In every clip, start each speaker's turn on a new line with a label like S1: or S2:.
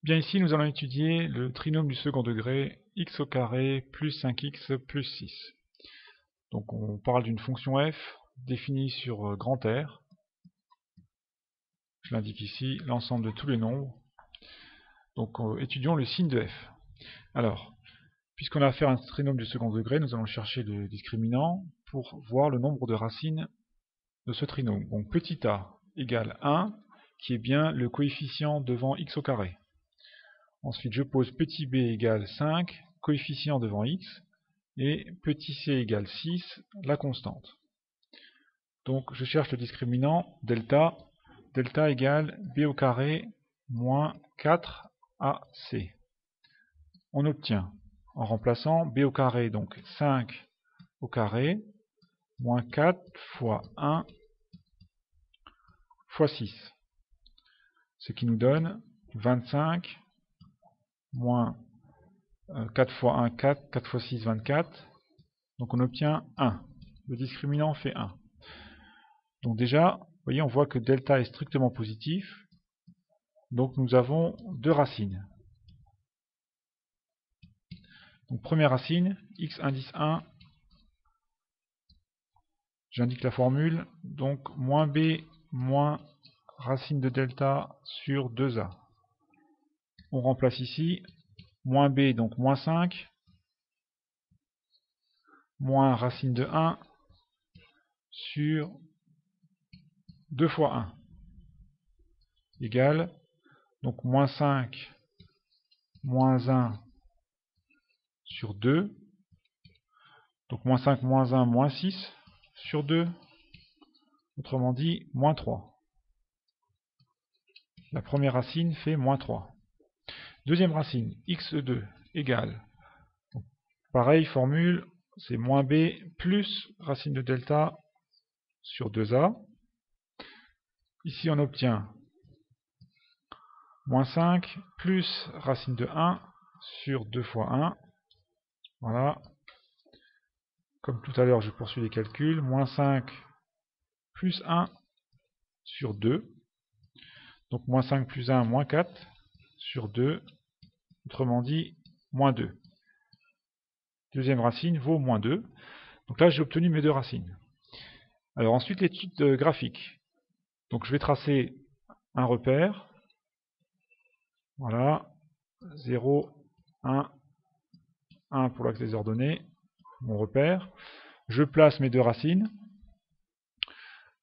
S1: Bien ici, nous allons étudier le trinôme du second degré x au carré plus 5x plus 6. Donc on parle d'une fonction f définie sur grand R. Je l'indique ici, l'ensemble de tous les nombres. Donc étudions le signe de f. Alors, puisqu'on a affaire à un trinôme du second degré, nous allons chercher le discriminant pour voir le nombre de racines de ce trinôme. Donc petit a égale 1, qui est bien le coefficient devant x au carré. Ensuite, je pose petit b égale 5, coefficient devant x, et petit c égale 6, la constante. Donc, je cherche le discriminant delta. Delta égale b au carré moins 4ac. On obtient, en remplaçant b au carré, donc 5 au carré, moins 4 fois 1 fois 6. Ce qui nous donne 25 moins 4 fois 1, 4, 4 fois 6, 24. Donc on obtient 1. Le discriminant fait 1. Donc déjà, vous voyez, on voit que delta est strictement positif. Donc nous avons deux racines. Donc première racine, x indice 1. J'indique la formule. Donc moins b moins racine de delta sur 2a. On remplace ici. Moins b, donc moins 5. Moins racine de 1 sur 2 fois 1. Égale, donc moins 5 moins 1 sur 2. Donc moins 5 moins 1 moins 6 sur 2. Autrement dit, moins 3. La première racine fait moins 3. Deuxième racine, x2 égale. Pareil, formule, c'est moins b plus racine de delta sur 2a. Ici, on obtient moins 5 plus racine de 1 sur 2 fois 1. Voilà. Comme tout à l'heure, je poursuis les calculs. Moins 5 plus 1 sur 2. Donc moins 5 plus 1, moins 4 sur 2. Autrement dit, moins 2. Deuxième racine vaut moins 2. Donc là, j'ai obtenu mes deux racines. Alors ensuite, l'étude graphique. Donc je vais tracer un repère. Voilà. 0, 1, 1 pour l'axe des ordonnées. Mon repère. Je place mes deux racines.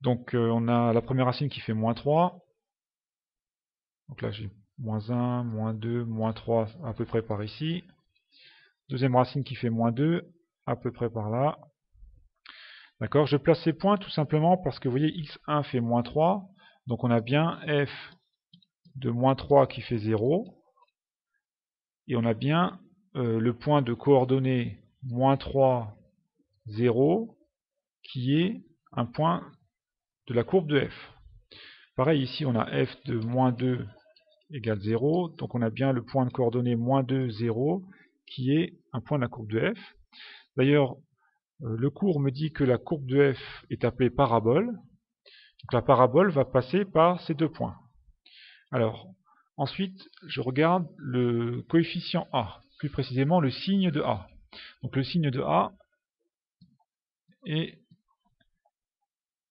S1: Donc on a la première racine qui fait moins 3. Donc là, j'ai moins 1, moins 2, moins 3 à peu près par ici. Deuxième racine qui fait moins 2, à peu près par là. D'accord, je place ces points tout simplement parce que vous voyez, x1 fait moins 3. Donc on a bien f de moins 3 qui fait 0. Et on a bien le point de coordonnées moins 3, 0, qui est un point de la courbe de f. Pareil, ici on a f de moins 2 égale 0. Donc on a bien le point de coordonnées moins 2, 0, qui est un point de la courbe de f. D'ailleurs, le cours me dit que la courbe de f est appelée parabole. Donc la parabole va passer par ces deux points. Alors, ensuite, je regarde le coefficient a, plus précisément le signe de a. Donc le signe de a est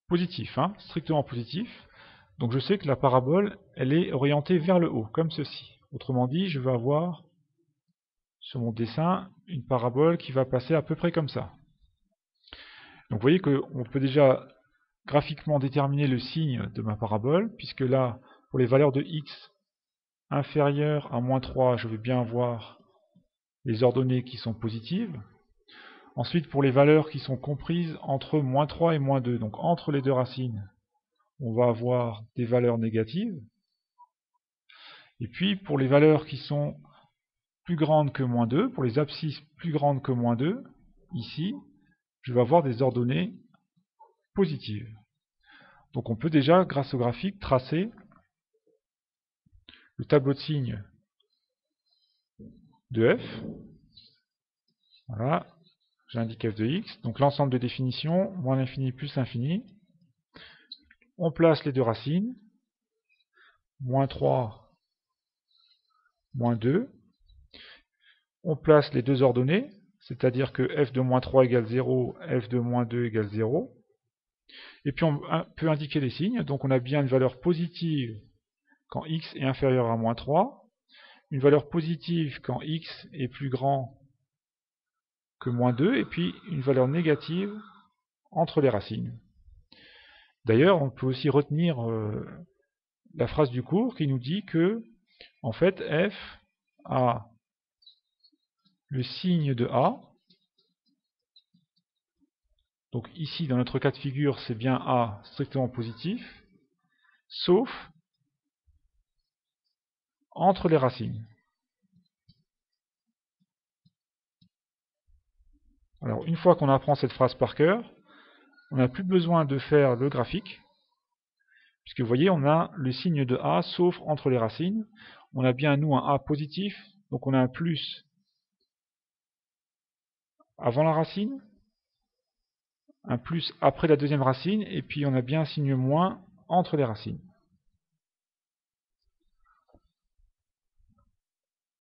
S1: positif, strictement positif. Donc je sais que la parabole, elle est orientée vers le haut, comme ceci. Autrement dit, je vais avoir sur mon dessin une parabole qui va passer à peu près comme ça. Donc vous voyez qu'on peut déjà graphiquement déterminer le signe de ma parabole, puisque là, pour les valeurs de x inférieures à moins 3, je vais bien avoir les ordonnées qui sont positives. Ensuite, pour les valeurs qui sont comprises entre moins 3 et moins 2, donc entre les deux racines, on va avoir des valeurs négatives. Et puis, pour les valeurs qui sont plus grandes que moins 2, pour les abscisses plus grandes que moins 2, ici, je vais avoir des ordonnées positives. Donc on peut déjà, grâce au graphique, tracer le tableau de signes de f. Voilà, j'indique f de x. Donc l'ensemble de définitions, moins l'infini plus l'infini. On place les deux racines. Moins 3 moins 2. On place les deux ordonnées, c'est-à-dire que f de moins 3 égale 0, f de moins 2 égale 0. Et puis on peut indiquer les signes, donc on a bien une valeur positive quand x est inférieur à moins 3, une valeur positive quand x est plus grand que moins 2, et puis une valeur négative entre les racines. D'ailleurs, on peut aussi retenir la phrase du cours qui nous dit que, en fait, f a le signe de a. Donc ici, dans notre cas de figure, c'est bien a strictement positif, sauf entre les racines. Alors, une fois qu'on apprend cette phrase par cœur, on n'a plus besoin de faire le graphique, puisque vous voyez, on a le signe de a sauf entre les racines. On a bien, nous, un a positif, donc on a un plus avant la racine, un plus après la deuxième racine, et puis on a bien un signe moins entre les racines.